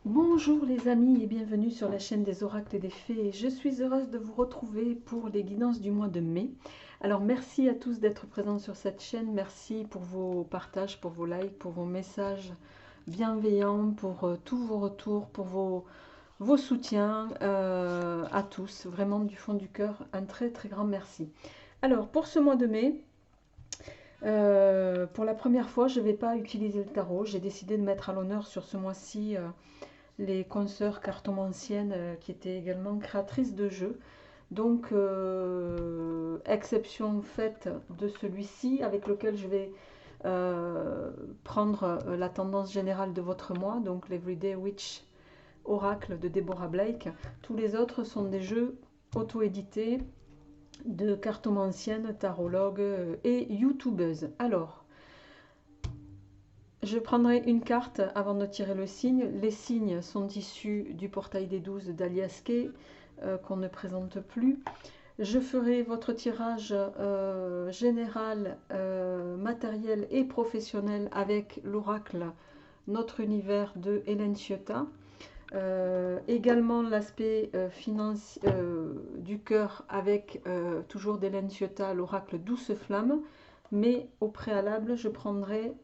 Bonjour les amis et bienvenue sur la chaîne des oracles et des fées. Je suis heureuse de vous retrouver pour les guidances du mois de mai. Alors merci à tous d'être présents sur cette chaîne. Merci pour vos partages, pour vos likes, pour vos messages bienveillants, pour tous vos retours, pour vos soutiens à tous. Vraiment du fond du cœur, un très très grand merci. Alors pour ce mois de mai, pour la première fois, je ne vais pas utiliser le tarot. J'ai décidé de mettre à l'honneur sur ce mois-ci les consoeurs cartomanciennes qui étaient également créatrices de jeux. Donc, exception faite de celui-ci avec lequel je vais prendre la tendance générale de votre mois, donc l'Everyday Witch Oracle de Deborah Blake. Tous les autres sont des jeux auto-édités de cartomanciennes, tarologues et youtubeuses. Alors, je prendrai une carte avant de tirer le signe. Les signes sont issus du portail des 12 d'Alias Kay, qu'on ne présente plus. Je ferai votre tirage général, matériel et professionnel avec l'oracle Notre Univers de Hélène Ciotat. Également l'aspect du cœur avec toujours d'Hélène Ciotat, l'oracle Douce Flamme. Mais au préalable, je prendrai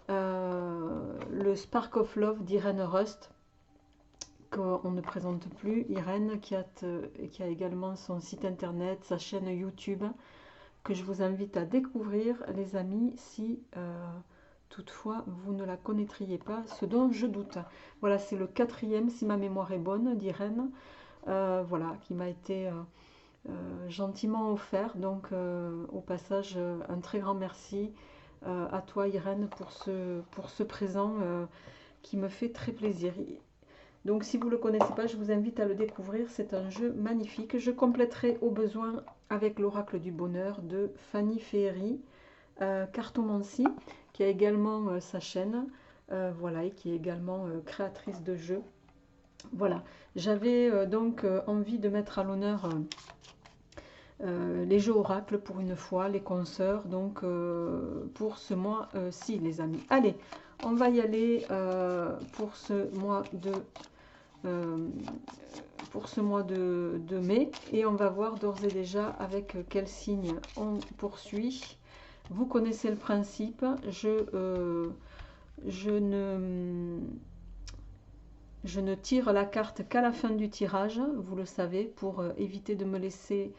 le Spark of Love d'Irène Rust, qu'on ne présente plus. Irène qui a également son site internet, sa chaîne YouTube, que je vous invite à découvrir, les amis, si toutefois vous ne la connaîtriez pas, ce dont je doute. Voilà, c'est le quatrième, si ma mémoire est bonne, d'Irène, voilà, qui m'a été gentiment offert. Donc, au passage, un très grand merci à toi Irène pour ce présent qui me fait très plaisir. Donc si vous ne le connaissez pas, je vous invite à le découvrir, c'est un jeu magnifique. Je compléterai au besoin avec l'oracle du bonheur de Fanny Féery, Cartomancie, qui a également sa chaîne, voilà, et qui est également créatrice de jeux. Voilà, j'avais donc envie de mettre à l'honneur les jeux oracles pour une fois, les consoeurs, donc pour ce mois-ci, les amis. Allez, on va y aller pour ce mois de mai, et on va voir d'ores et déjà avec quel signe on poursuit. Vous connaissez le principe, je ne tire la carte qu'à la fin du tirage, vous le savez, pour éviter de me laisser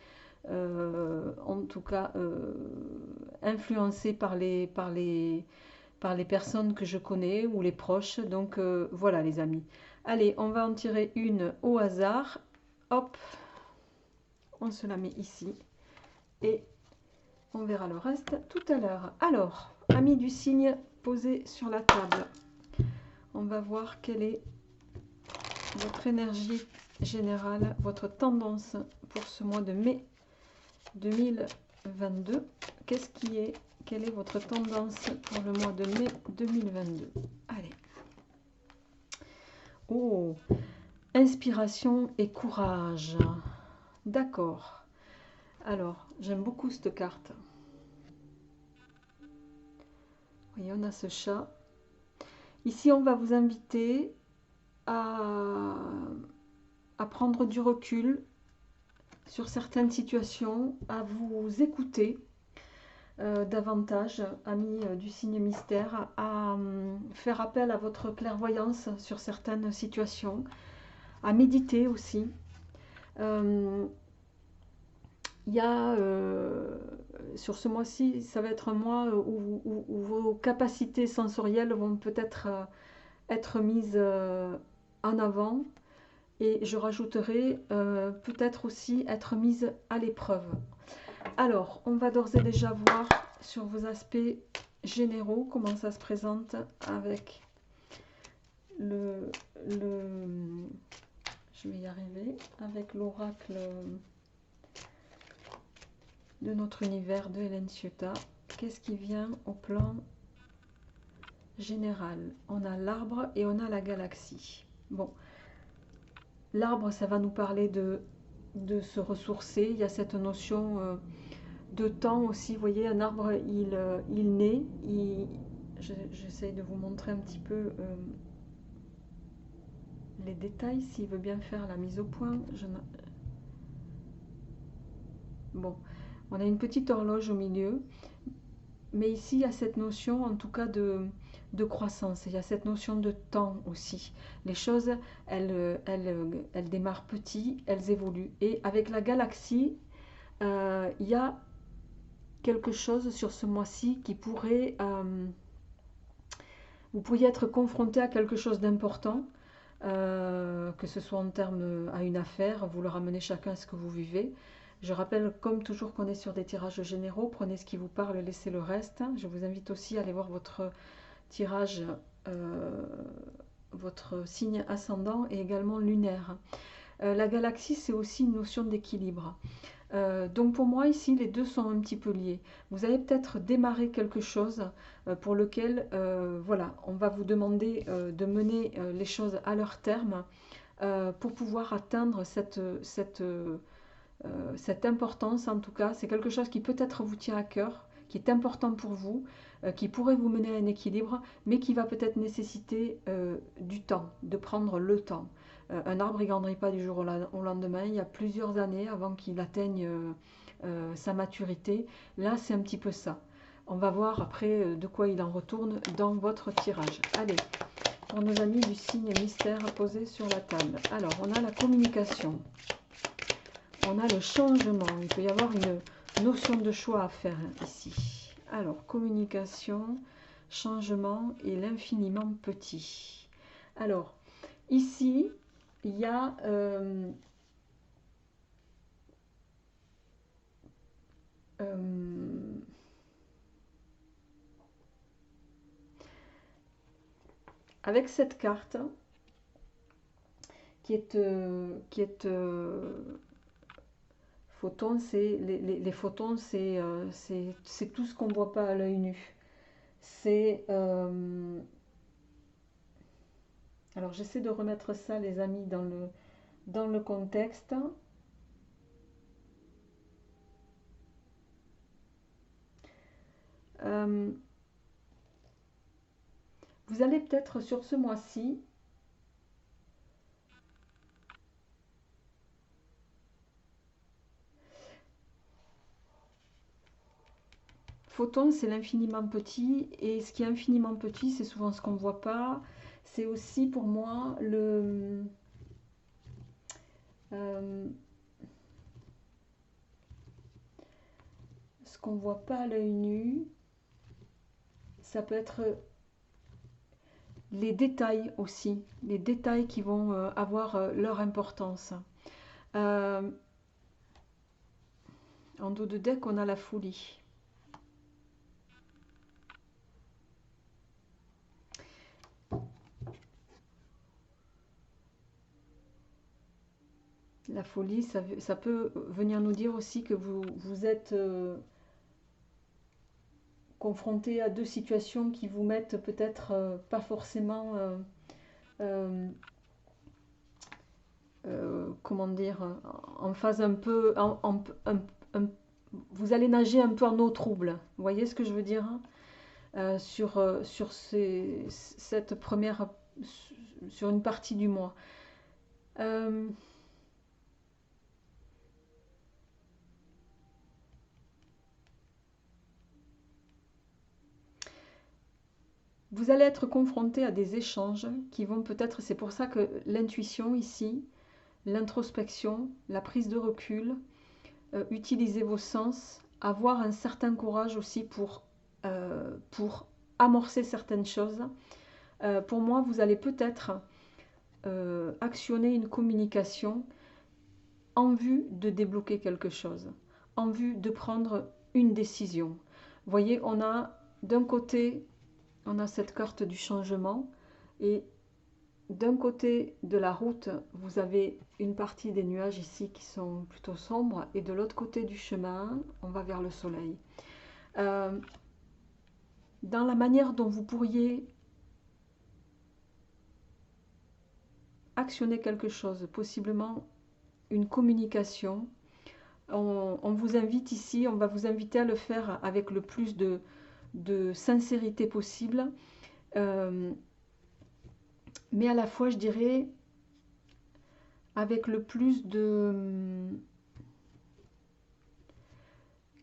en tout cas influencé par les personnes que je connais ou les proches. Donc voilà les amis. Allez, on va en tirer une au hasard. Hop, on se la met ici et on verra le reste tout à l'heure. Alors, amis du signe posé sur la table, on va voir quelle est votre énergie générale, votre tendance pour ce mois de mai 2022. Quelle est votre tendance pour le mois de mai 2022? Allez. Oh, inspiration et courage. D'accord. Alors, j'aime beaucoup cette carte. Oui, on a ce chat. Ici, on va vous inviter à prendre du recul sur certaines situations, à vous écouter davantage, amis du signe mystère, à faire appel à votre clairvoyance sur certaines situations, à méditer aussi. Il y a sur ce mois-ci, ça va être un mois où vos capacités sensorielles vont peut-être être mises en avant, et je rajouterai peut-être aussi être mises à l'épreuve. Alors, on va d'ores et déjà voir sur vos aspects généraux comment ça se présente avec je vais y arriver, avec l'oracle de Notre Univers de Hélène Ciotat. Qu'est-ce qui vient au plan général? On a l'arbre et on a la galaxie. Bon, l'arbre, ça va nous parler de se ressourcer. Il y a cette notion de temps aussi. Vous voyez, un arbre, il naît. J'essaye de vous montrer un petit peu les détails, s'il veut bien faire la mise au point. Bon, on a une petite horloge au milieu, mais ici il y a cette notion en tout cas de croissance, il y a cette notion de temps aussi. Les choses, elles démarrent petit, elles évoluent. Et avec la galaxie, il y a quelque chose sur ce mois-ci qui pourrait... vous pourriez être confronté à quelque chose d'important, que ce soit en termes à une affaire, vous le ramenez chacun à ce que vous vivez. Je rappelle comme toujours qu'on est sur des tirages généraux, prenez ce qui vous parle, laissez le reste. Je vous invite aussi à aller voir votre tirage, votre signe ascendant et également lunaire. La galaxie, c'est aussi une notion d'équilibre. Donc pour moi ici les deux sont un petit peu liés. Vous avez peut-être démarré quelque chose pour lequel voilà, on va vous demander de mener les choses à leur terme pour pouvoir atteindre cette importance. En tout cas, c'est quelque chose qui peut-être vous tient à cœur, qui est important pour vous, qui pourrait vous mener à un équilibre, mais qui va peut-être nécessiter du temps, de prendre le temps. Un arbre ne grandit pas du jour au lendemain, il y a plusieurs années avant qu'il atteigne sa maturité. Là, c'est un petit peu ça. On va voir après de quoi il en retourne dans votre tirage. Allez, pour nos amis du signe mystère posé sur la table. Alors, on a la communication. On a le changement. Il peut y avoir une notion de choix à faire ici. Alors, communication, changement et l'infiniment petit. Alors, ici, il y a avec cette carte qui est photons, c'est les photons, c'est tout ce qu'on ne voit pas à l'œil nu. C'est alors j'essaie de remettre ça, les amis, dans le contexte. Vous allez peut-être sur ce mois-ci photon, c'est l'infiniment petit, et ce qui est infiniment petit, c'est souvent ce qu'on ne voit pas. C'est aussi pour moi ce qu'on ne voit pas à l'œil nu. Ça peut être les détails aussi, les détails qui vont avoir leur importance. En dos de deck, on a la folie. La folie, ça peut venir nous dire aussi que vous êtes confronté à deux situations qui vous mettent peut-être pas forcément, comment dire, en phase un peu, vous allez nager un peu en eau trouble. Vous voyez ce que je veux dire, hein, sur cette première, sur une partie du mois. Vous allez être confronté à des échanges qui vont peut-être, c'est pour ça que l'intuition ici, l'introspection, la prise de recul, utiliser vos sens, avoir un certain courage aussi pour amorcer certaines choses. Pour moi, vous allez peut-être actionner une communication en vue de débloquer quelque chose, en vue de prendre une décision. Vous voyez, on a d'un côté, on a cette carte du changement, et d'un côté de la route, vous avez une partie des nuages ici qui sont plutôt sombres, et de l'autre côté du chemin, on va vers le soleil. Dans la manière dont vous pourriez actionner quelque chose, possiblement une communication, on vous invite ici, on va vous inviter à le faire avec le plus de sincérité possible, mais à la fois, je dirais, avec le plus de...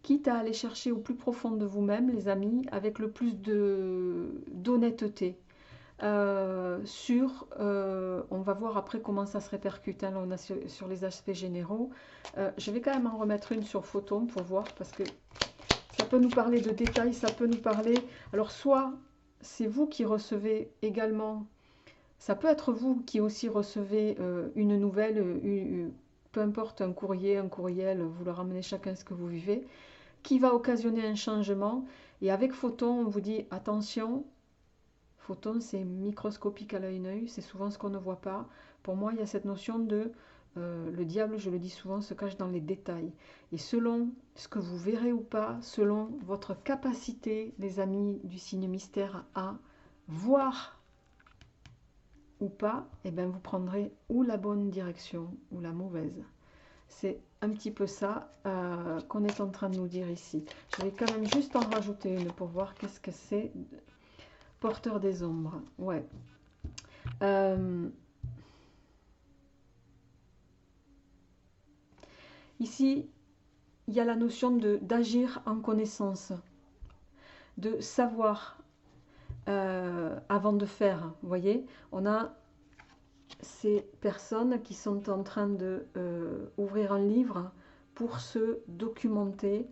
quitte à aller chercher au plus profond de vous-même, les amis, avec le plus d'honnêteté. On va voir après comment ça se répercute, hein, là on a sur les aspects généraux. Je vais quand même en remettre une sur Photon pour voir, parce que ça peut nous parler de détails, ça peut nous parler... Alors soit c'est vous qui recevez également, ça peut être vous qui aussi recevez une nouvelle, peu importe, un courrier, un courriel, vous leur ramenez chacun ce que vous vivez, qui va occasionner un changement. Et avec Photon, on vous dit attention, Photon c'est microscopique à l'œil nu, c'est souvent ce qu'on ne voit pas. Pour moi, il y a cette notion de le diable, je le dis souvent, se cache dans les détails. Et selon ce que vous verrez ou pas, selon votre capacité, les amis du signe mystère, à voir ou pas, eh bien vous prendrez ou la bonne direction ou la mauvaise. C'est un petit peu ça qu'on est en train de nous dire ici. Je vais quand même juste en rajouter une pour voir qu'est-ce que c'est. Porteur des ombres, ouais. Ici, il y a la notion d'agir en connaissance, de savoir avant de faire. Vous voyez, on a ces personnes qui sont en train de ouvrir un livre pour se documenter,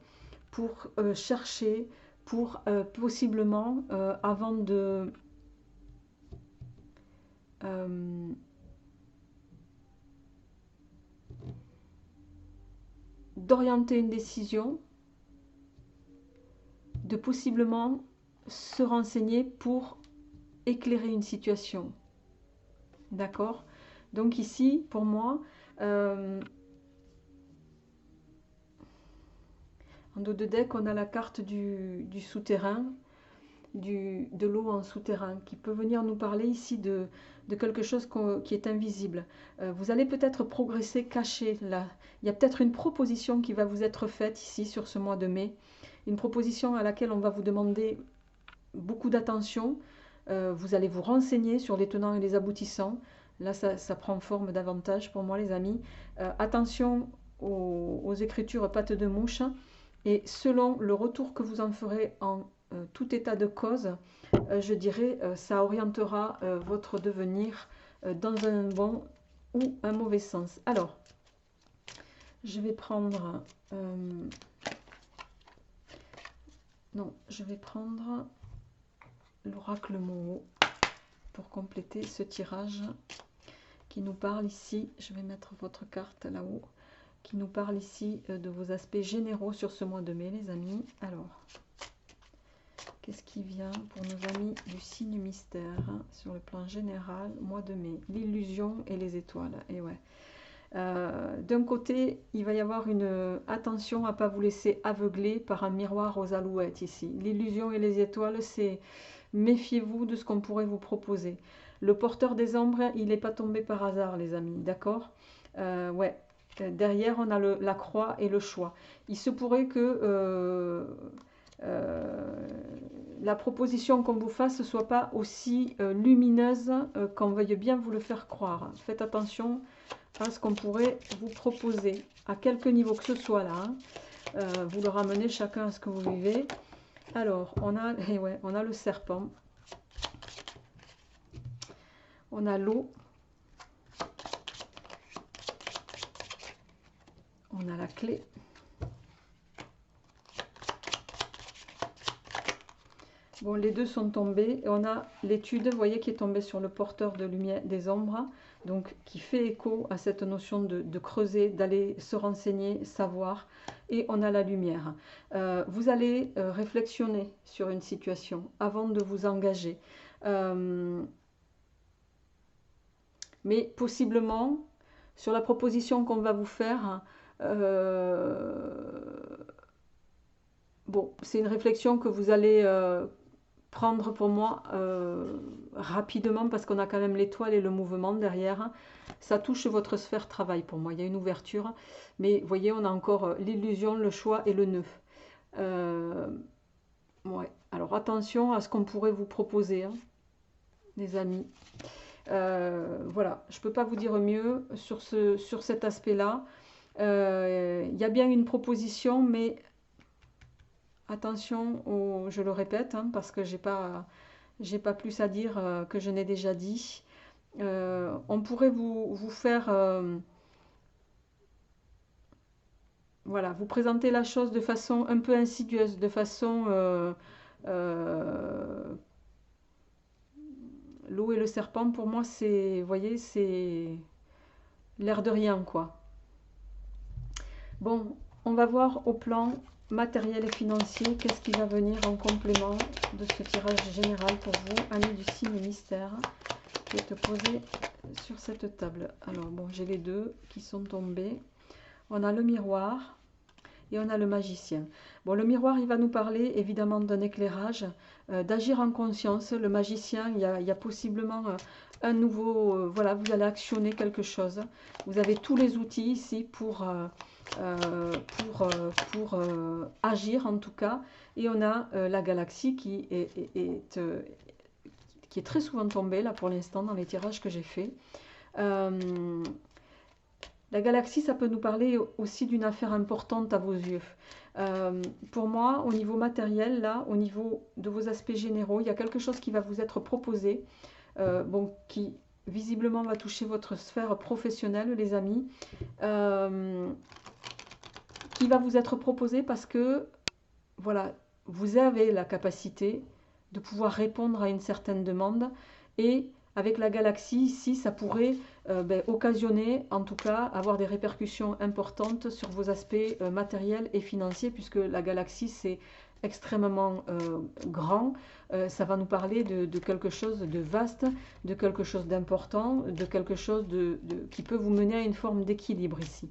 pour chercher, pour possiblement, avant de d'orienter une décision, de possiblement se renseigner pour éclairer une situation. D'accord? Donc ici, pour moi, en dos de deck, on a la carte du souterrain, de l'eau en souterrain, qui peut venir nous parler ici de quelque chose qui est invisible. Vous allez peut-être progresser caché là. Il y a peut-être une proposition qui va vous être faite ici sur ce mois de mai. Une proposition à laquelle on va vous demander beaucoup d'attention. Vous allez vous renseigner sur les tenants et les aboutissants. Là, ça prend forme davantage pour moi, les amis. Attention aux écritures pattes de mouche. Et selon le retour que vous en ferez en tout état de cause, je dirais, ça orientera votre devenir dans un bon ou un mauvais sens. Alors, je vais prendre... non, je vais prendre l'oracle Moho pour compléter ce tirage qui nous parle ici. Je vais mettre votre carte là-haut, qui nous parle ici de vos aspects généraux sur ce mois de mai, les amis. Alors, qu'est-ce qui vient pour nos amis du signe mystère sur le plan général, mois de mai? L'illusion et les étoiles. Et ouais. D'un côté, il va y avoir une attention à ne pas vous laisser aveugler par un miroir aux alouettes ici. L'illusion et les étoiles, c'est méfiez-vous de ce qu'on pourrait vous proposer. Le porteur des ombres, il n'est pas tombé par hasard, les amis, d'accord? Ouais. Derrière, on a la croix et le choix. Il se pourrait que la proposition qu'on vous fasse ne soit pas aussi lumineuse qu'on veuille bien vous le faire croire. Faites attention à ce qu'on pourrait vous proposer, à quelque niveau que ce soit là. Hein. Vous le ramenez chacun à ce que vous vivez. Alors, on a le serpent. On a l'eau. On a la clé. Bon, les deux sont tombés. Et on a l'étude, vous voyez, qui est tombée sur le porteur de lumière des ombres. Donc, qui fait écho à cette notion de creuser, d'aller se renseigner, savoir. Et on a la lumière. Vous allez réflexionner sur une situation avant de vous engager. Mais possiblement, sur la proposition qu'on va vous faire, bon, c'est une réflexion que vous allez prendre pour moi rapidement, parce qu'on a quand même l'étoile et le mouvement derrière. Ça touche votre sphère travail pour moi. Il y a une ouverture, mais vous voyez, on a encore l'illusion, le choix et le nœud. Ouais. Alors attention à ce qu'on pourrait vous proposer, hein, les amis. Voilà, je ne peux pas vous dire mieux sur cet aspect-là. Il y a bien une proposition, mais attention, je le répète, hein, parce que j'ai pas plus à dire que je n'ai déjà dit. On pourrait vous faire, voilà, vous présenter la chose de façon un peu insidieuse, de façon euh, l'eau et le serpent, pour moi, c'est, vous voyez, c'est l'air de rien, quoi. Bon, on va voir au plan matériel et financier, qu'est-ce qui va venir en complément de ce tirage général pour vous, amis du signe mystère. Je vais te poser sur cette table. Alors bon, j'ai les deux qui sont tombés. On a le miroir et on a le magicien. Bon, le miroir, il va nous parler évidemment d'un éclairage, d'agir en conscience. Le magicien, il y a possiblement un nouveau... voilà, vous allez actionner quelque chose. Vous avez tous les outils ici pour agir en tout cas. Et on a la galaxie qui est très souvent tombée là pour l'instant dans les tirages que j'ai fait. La galaxie, ça peut nous parler aussi d'une affaire importante à vos yeux. Pour moi, au niveau matériel, là, au niveau de vos aspects généraux, il y a quelque chose qui va vous être proposé, bon, qui visiblement va toucher votre sphère professionnelle, les amis, qui va vous être proposé parce que, voilà, vous avez la capacité de pouvoir répondre à une certaine demande et avec la galaxie ici, ça pourrait occasionner, en tout cas, avoir des répercussions importantes sur vos aspects matériels et financiers, puisque la galaxie, c'est extrêmement grand. Ça va nous parler de quelque chose de vaste, de quelque chose d'important, de quelque chose qui peut vous mener à une forme d'équilibre ici.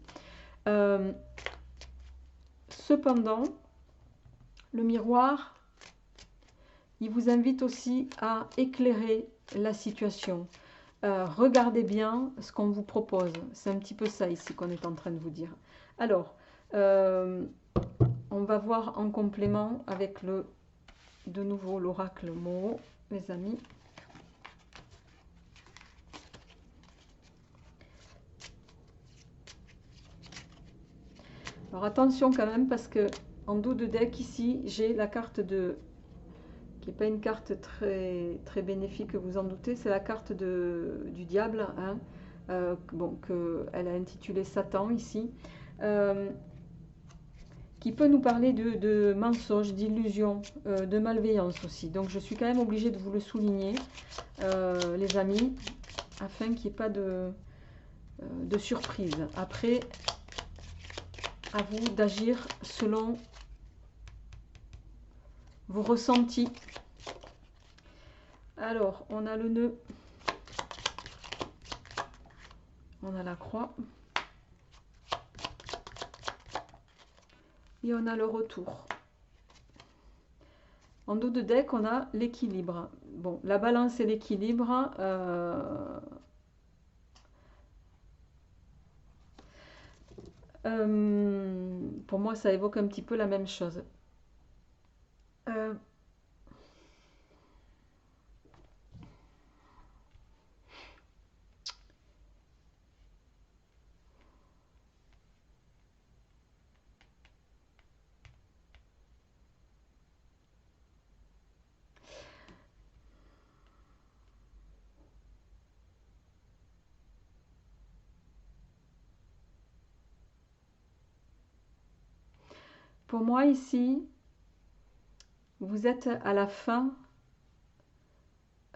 Cependant, le miroir, il vous invite aussi à éclairer la situation. Regardez bien ce qu'on vous propose. C'est un petit peu ça ici qu'on est en train de vous dire. Alors, on va voir en complément avec de nouveau l'oracle Moho, les amis. Alors attention quand même parce que en dos de deck ici, j'ai la carte qui n'est pas une carte très bénéfique, vous en doutez, c'est la carte du diable, hein, bon, qu'elle a intitulée Satan ici, qui peut nous parler de mensonges, d'illusions, de malveillance aussi. Donc je suis quand même obligée de vous le souligner, les amis, afin qu'il n'y ait pas de surprise. Après, à vous d'agir selon vos ressentis. Alors, on a le nœud, on a la croix, et on a le retour. En dos de deck, on a l'équilibre. Bon, la balance et l'équilibre, pour moi, ça évoque un petit peu la même chose. Pour moi, ici, vous êtes à la fin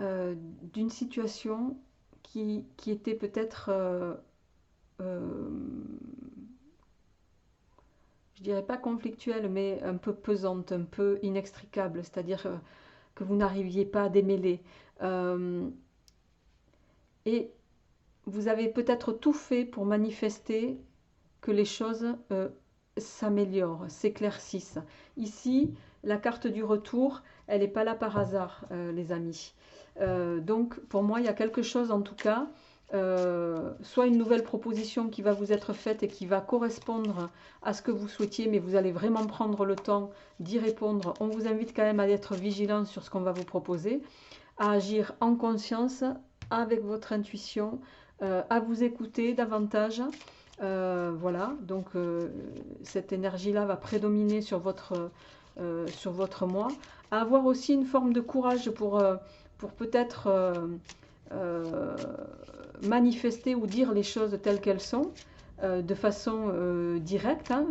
d'une situation qui était peut-être, je dirais pas conflictuelle, mais un peu pesante, un peu inextricable, c'est-à-dire que vous n'arriviez pas à démêler. Et vous avez peut-être tout fait pour manifester que les choses s'améliorent, s'éclaircissent. Ici, la carte du retour, elle n'est pas là par hasard, les amis. Donc, pour moi, il y a quelque chose, en tout cas, soit une nouvelle proposition qui va vous être faite et qui va correspondre à ce que vous souhaitiez, mais vous allez vraiment prendre le temps d'y répondre. On vous invite quand même à être vigilant sur ce qu'on va vous proposer, à agir en conscience, avec votre intuition, à vous écouter davantage. Voilà, donc cette énergie-là va prédominer sur votre moi. À avoir aussi une forme de courage pour peut-être manifester ou dire les choses telles qu'elles sont, de façon directe, hein,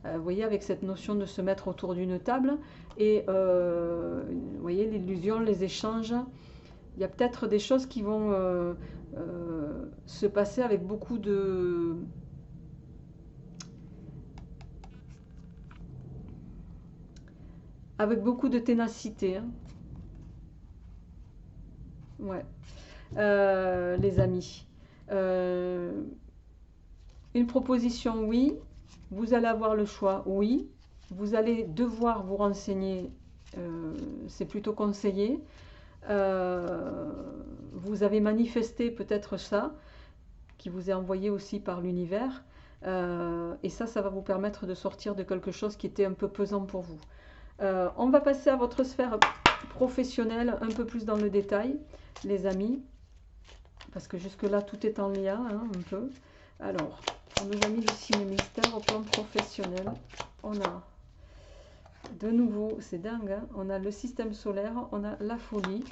vous voyez, avec cette notion de se mettre autour d'une table, et vous voyez, l'illusion, les échanges, il y a peut-être des choses qui vont se passer avec beaucoup de ténacité, hein. Ouais. Les amis. Euh, une proposition, oui. Vous allez avoir le choix, oui. Vous allez devoir vous renseigner, c'est plutôt conseillé. Vous avez manifesté peut-être ça, qui vous est envoyé aussi par l'univers. Et ça va vous permettre de sortir de quelque chose qui était un peu pesant pour vous. On va passer à votre sphère professionnelle, un peu plus dans le détail, les amis. Parce que jusque-là, tout est en lien, hein, un peu. Alors, pour nos amis du Signe Mystère, au plan professionnel, on a de nouveau, c'est dingue, hein, on a le système solaire, on a la folie.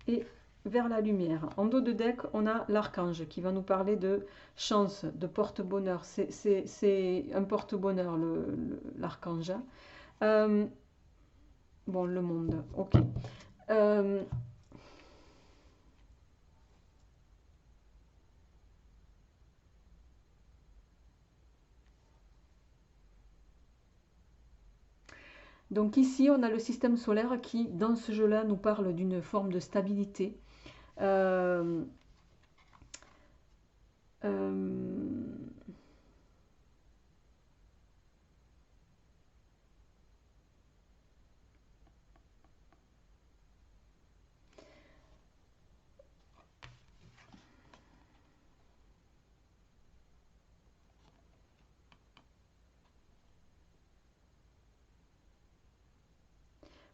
Et vers la lumière. En dos de deck, on a l'archange qui va nous parler de chance, de porte-bonheur. C'est un porte-bonheur, l'archange. Bon, le monde, ok. Donc ici, on a le système solaire qui, dans ce jeu-là, nous parle d'une forme de stabilité. Euh, euh,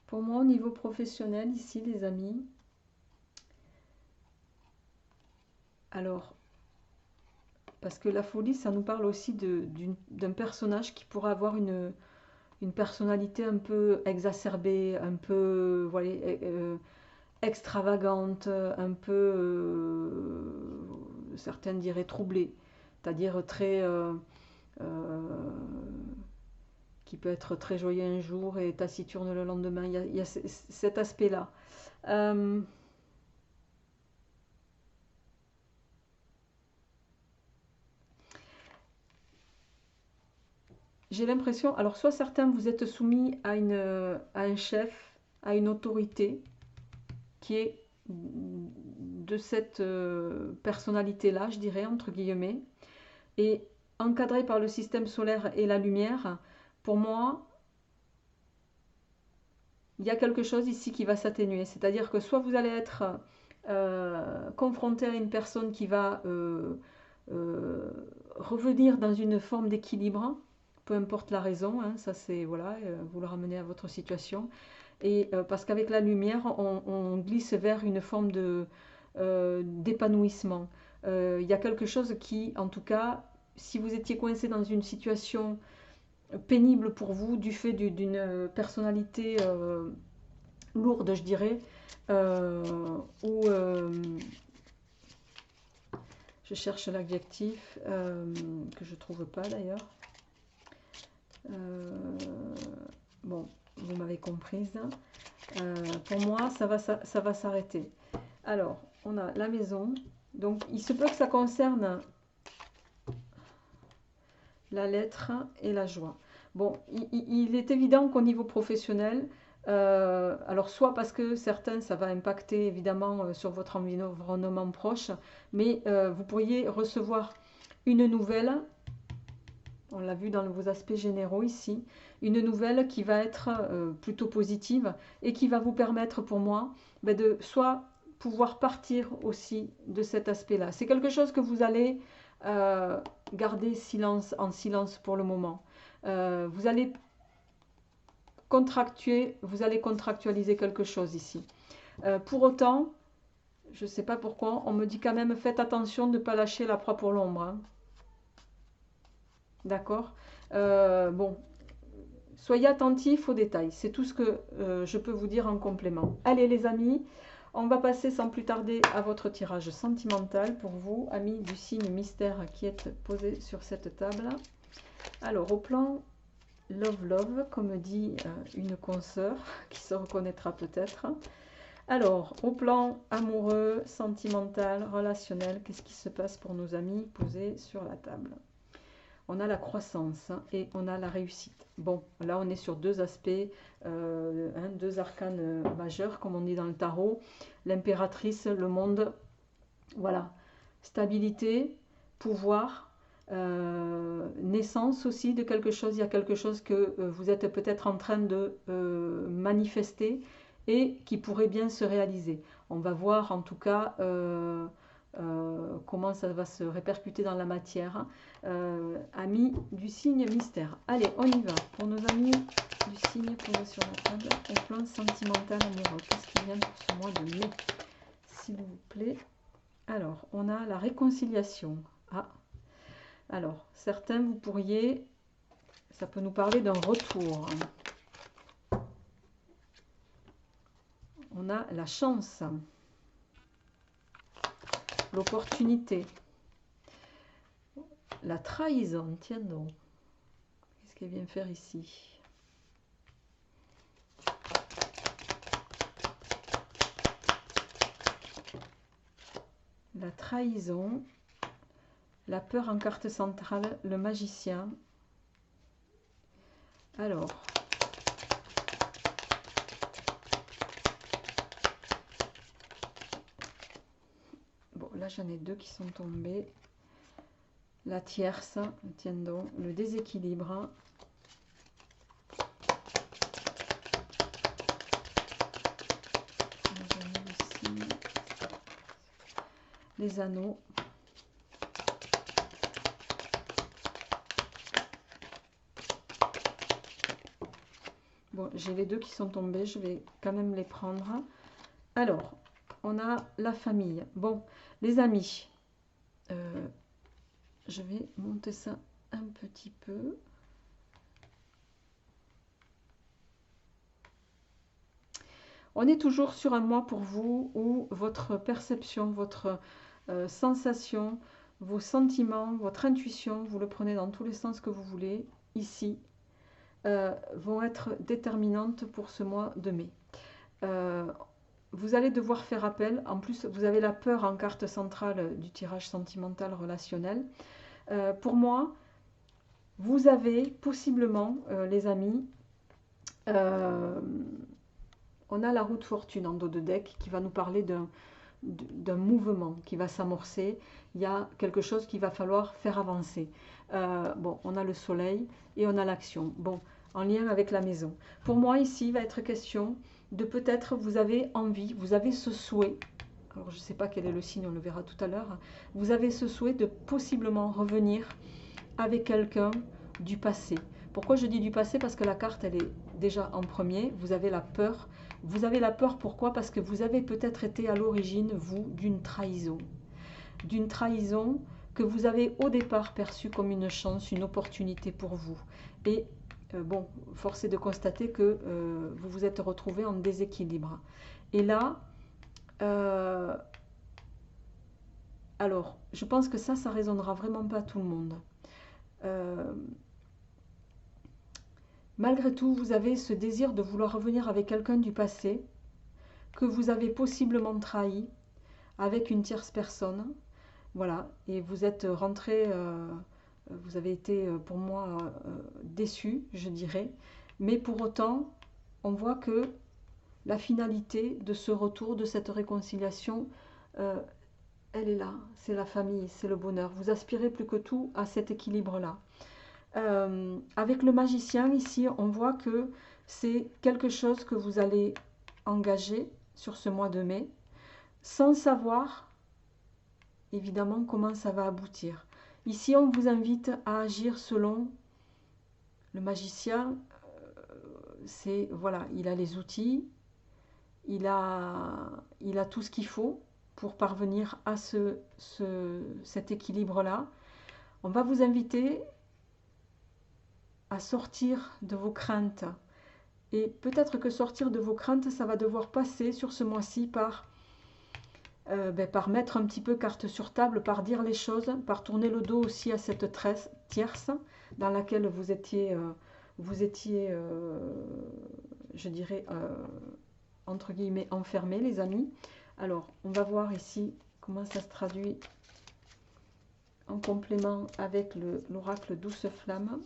pour moi, au niveau professionnel, ici, les amis, alors, parce que la folie, ça nous parle aussi d'un personnage qui pourra avoir une personnalité un peu exacerbée, un peu, vous voyez, extravagante, un peu, certains diraient troublée, c'est-à-dire très, qui peut être très joyeux un jour et taciturne le lendemain. Il y a cet aspect-là. J'ai l'impression, alors soit certains vous êtes soumis à un chef, à une autorité qui est de cette personnalité-là, je dirais, entre guillemets, et encadré par le système solaire et la lumière. Pour moi, il y a quelque chose ici qui va s'atténuer. C'est-à-dire que soit vous allez être confronté à une personne qui va revenir dans une forme d'équilibre, peu importe la raison, hein, ça c'est, voilà, vous le ramenez à votre situation. Et parce qu'avec la lumière, on glisse vers une forme d'épanouissement. Il y a quelque chose qui, en tout cas, si vous étiez coincé dans une situation pénible pour vous, du fait d'une personnalité lourde, je dirais, ou je cherche l'adjectif que je ne trouve pas d'ailleurs. Bon, vous m'avez comprise. Pour moi, ça va s'arrêter. Alors, on a la maison. Donc, il se peut que ça concerne la lettre et la joie. Bon, il est évident qu'au niveau professionnel, alors soit parce que certains, ça va impacter évidemment sur votre environnement proche, mais vous pourriez recevoir une nouvelle, on l'a vu dans vos aspects généraux ici, une nouvelle qui va être plutôt positive et qui va vous permettre pour moi de soit pouvoir partir aussi de cet aspect-là. C'est quelque chose que vous allez garder en silence pour le moment. Vous allez contractualiser quelque chose ici. Pour autant, je ne sais pas pourquoi, on me dit quand même, faites attention de ne pas lâcher la proie pour l'ombre. Hein. D'accord. Bon, soyez attentifs aux détails. C'est tout ce que je peux vous dire en complément. Allez les amis, on va passer sans plus tarder à votre tirage sentimental pour vous, amis du signe mystère qui êtes posé sur cette table. Alors, au plan Love, comme dit une consoeur qui se reconnaîtra peut-être. Alors, au plan amoureux, sentimental, relationnel, qu'est-ce qui se passe pour nos amis posés sur la table? On a la croissance et on a la réussite. Bon, là on est sur deux aspects, deux arcanes majeurs, comme on dit dans le tarot. L'impératrice, le monde, voilà. Stabilité, pouvoir, naissance aussi de quelque chose. Il y a quelque chose que vous êtes peut-être en train de manifester et qui pourrait bien se réaliser. On va voir en tout cas comment ça va se répercuter dans la matière. Amis du signe mystère. Allez, on y va. Pour nos amis du signe posé sur la table, au plan sentimental amoureux. Qu'est-ce qui vient pour ce mois de mai, s'il vous plaît? Alors, on a la réconciliation. Ah, alors, certains, vous pourriez... Ça peut nous parler d'un retour. On a la chance. L'opportunité. La trahison, tiens donc. Qu'est-ce qu'elle vient faire ici? La trahison, la peur en carte centrale, le magicien. Alors, bon, là j'en ai deux qui sont tombés. La tierce, tiens donc, le déséquilibre. Les anneaux. Bon, j'ai les deux qui sont tombés, je vais quand même les prendre. Alors, on a la famille. Bon, les amis, je vais monter ça un petit peu. On est toujours sur un mois pour vous où votre perception, votre sensation, vos sentiments, votre intuition, vous le prenez dans tous les sens que vous voulez, ici, vont être déterminantes pour ce mois de mai. Vous allez devoir faire appel, en plus vous avez la peur en carte centrale du tirage sentimental relationnel. Pour moi, vous avez possiblement, les amis, on a la roue de fortune en dos de deck qui va nous parler d'un mouvement qui va s'amorcer. Il y a quelque chose qu'il va falloir faire avancer. Bon, on a le soleil et on a l'action. Bon, en lien avec la maison. Pour moi, ici, il va être question de peut-être vous avez envie, vous avez ce souhait. Alors, je ne sais pas quel est le signe, on le verra tout à l'heure. Vous avez ce souhait de possiblement revenir avec quelqu'un du passé. Pourquoi je dis du passé? Parce que la carte, elle est déjà en premier. Vous avez la peur. Vous avez la peur, pourquoi? Parce que vous avez peut-être été à l'origine, vous, d'une trahison. D'une trahison que vous avez au départ perçue comme une chance, une opportunité pour vous. Et bon, force est de constater que vous vous êtes retrouvé en déséquilibre. Et là, alors, je pense que ça résonnera vraiment pas à tout le monde. Malgré tout, vous avez ce désir de vouloir revenir avec quelqu'un du passé que vous avez possiblement trahi avec une tierce personne. Voilà, et vous êtes rentré, vous avez été pour moi déçu, je dirais. Mais pour autant, on voit que la finalité de ce retour, de cette réconciliation, elle est là. C'est la famille, c'est le bonheur. Vous aspirez plus que tout à cet équilibre-là. Avec le magicien, ici, on voit que c'est quelque chose que vous allez engager sur ce mois de mai, sans savoir, évidemment, comment ça va aboutir. Ici, on vous invite à agir selon Le magicien, c'est, voilà, il a les outils, il a tout ce qu'il faut pour parvenir à cet équilibre-là. On va vous inviter à sortir de vos craintes. Et peut-être que sortir de vos craintes, ça va devoir passer sur ce mois-ci par mettre un petit peu carte sur table, par dire les choses, par tourner le dos aussi à cette tierce dans laquelle vous étiez je dirais, entre guillemets, enfermés, les amis. Alors, on va voir ici comment ça se traduit en complément avec l'oracle Douce Flamme.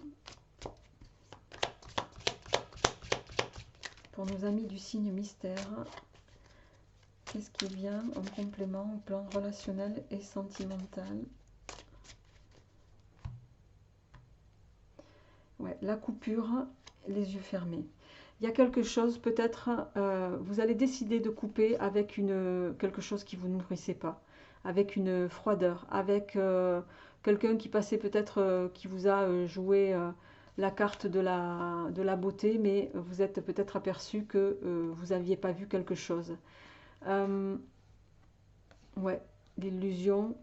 Pour nos amis du signe mystère, qu'est-ce qui vient en complément au plan relationnel et sentimental? Ouais, la coupure, les yeux fermés. Il y a quelque chose, peut-être, vous allez décider de couper avec quelque chose qui ne vous nourrissait pas, avec une froideur, avec quelqu'un qui passait peut-être, qui vous a joué la carte de la beauté, mais vous êtes peut-être aperçu que vous n'aviez pas vu quelque chose. Ouais, l'illusion.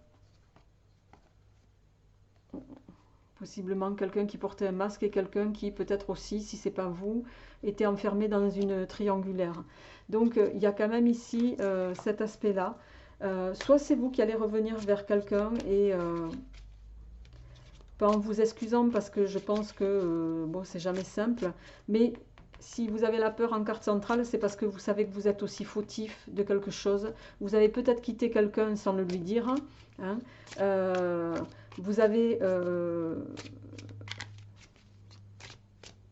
Possiblement quelqu'un qui portait un masque et quelqu'un qui peut-être aussi, si c'est pas vous, était enfermé dans une triangulaire. Donc il y a quand même ici cet aspect-là. Soit c'est vous qui allez revenir vers quelqu'un et pas en vous excusant parce que je pense que bon, c'est jamais simple, mais si vous avez la peur en carte centrale, c'est parce que vous savez que vous êtes aussi fautif de quelque chose. Vous avez peut-être quitté quelqu'un sans le lui dire. Hein. Vous avez...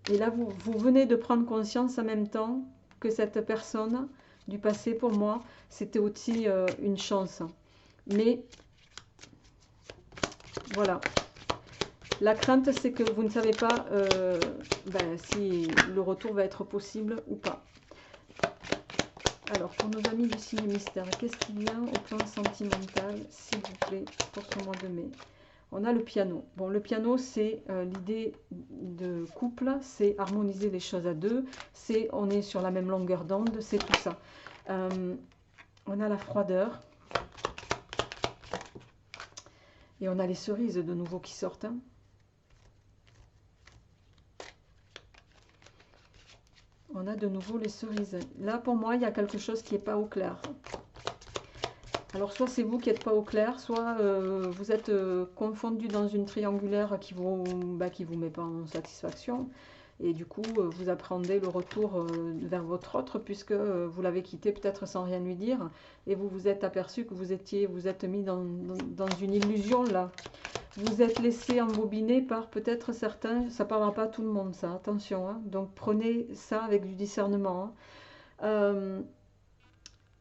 et là, vous venez de prendre conscience en même temps que cette personne du passé, pour moi, c'était aussi une chance. Mais, voilà. La crainte, c'est que vous ne savez pas si le retour va être possible ou pas. Alors, pour nos amis du signe mystère, qu'est-ce qui vient au plan sentimental, s'il vous plaît, pour ce mois de mai? On a le piano. Bon, le piano, c'est l'idée de couple, c'est harmoniser les choses à deux, c'est on est sur la même longueur d'onde, c'est tout ça. On a la froideur. Et on a les cerises de nouveau qui sortent. Hein. On a de nouveau les cerises. Là, pour moi, il y a quelque chose qui n'est pas au clair. Alors, soit c'est vous qui n'êtes pas au clair, soit vous êtes confondu dans une triangulaire qui vous met pas en satisfaction. Et du coup, vous appréhendez le retour vers votre autre, puisque vous l'avez quitté peut-être sans rien lui dire. Et vous vous êtes aperçu que vous êtes mis dans une illusion, là. Vous êtes laissé embobiner par peut-être certains, ça ne parlera pas à tout le monde, ça, attention. Hein. Donc, prenez ça avec du discernement. Hein.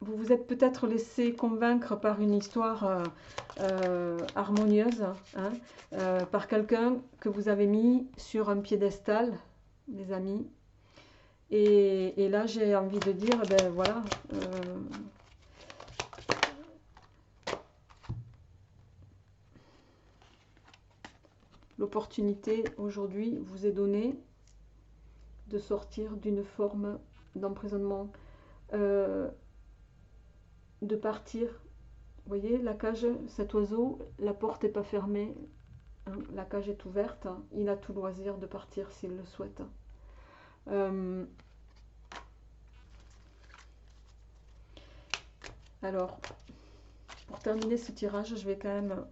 Vous vous êtes peut-être laissé convaincre par une histoire harmonieuse, hein, par quelqu'un que vous avez mis sur un piédestal, les amis. Et là, j'ai envie de dire, ben voilà, l'opportunité aujourd'hui vous est donnée de sortir d'une forme d'emprisonnement. De partir. Vous voyez, la cage, cet oiseau, la porte n'est pas fermée, hein, la cage est ouverte, hein, il a tout loisir de partir s'il le souhaite. Alors, pour terminer ce tirage, je vais quand même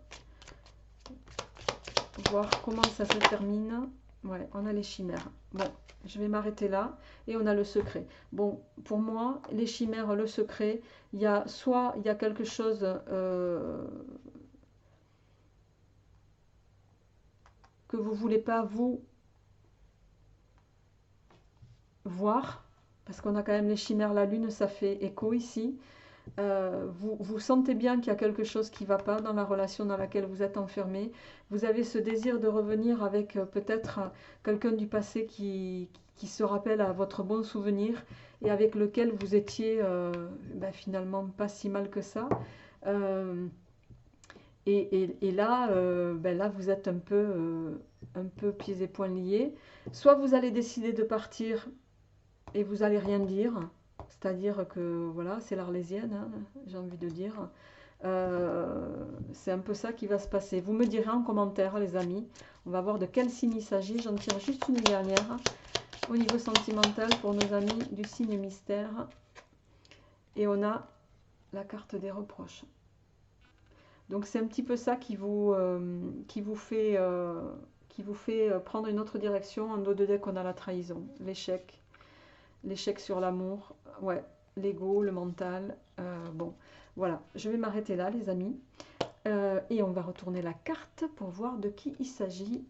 voir comment ça se termine. Ouais, on a les chimères. Bon, je vais m'arrêter là. Et on a le secret. Bon, pour moi, les chimères, le secret, il y a quelque chose que vous ne voulez pas vous voir, parce qu'on a quand même les chimères, la lune, ça fait écho ici. Vous sentez bien qu'il y a quelque chose qui ne va pas dans la relation dans laquelle vous êtes enfermé. Vous avez ce désir de revenir avec peut-être quelqu'un du passé qui se rappelle à votre bon souvenir et avec lequel vous étiez finalement pas si mal que ça. Et là, là, vous êtes un peu un peu pieds et poings liés. Soit vous allez décider de partir et vous allez rien dire, c'est-à-dire que voilà, c'est l'Arlésienne, hein, j'ai envie de dire. C'est un peu ça qui va se passer. Vous me direz en commentaire, les amis. On va voir de quel signe il s'agit. J'en tire juste une dernière au niveau sentimental pour nos amis du signe mystère. Et on a la carte des reproches. Donc c'est un petit peu ça qui vous fait prendre une autre direction. En dos de deck, on a la trahison, l'échec sur l'amour, ouais, l'ego, le mental. Bon, voilà, je vais m'arrêter là, les amis. Et on va retourner la carte pour voir de qui il s'agit.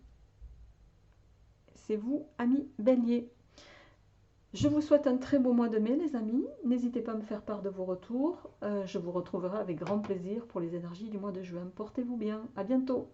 C'est vous, amis Bélier. Je vous souhaite un très beau mois de mai, les amis. N'hésitez pas à me faire part de vos retours. Je vous retrouverai avec grand plaisir pour les énergies du mois de juin. Portez-vous bien. À bientôt.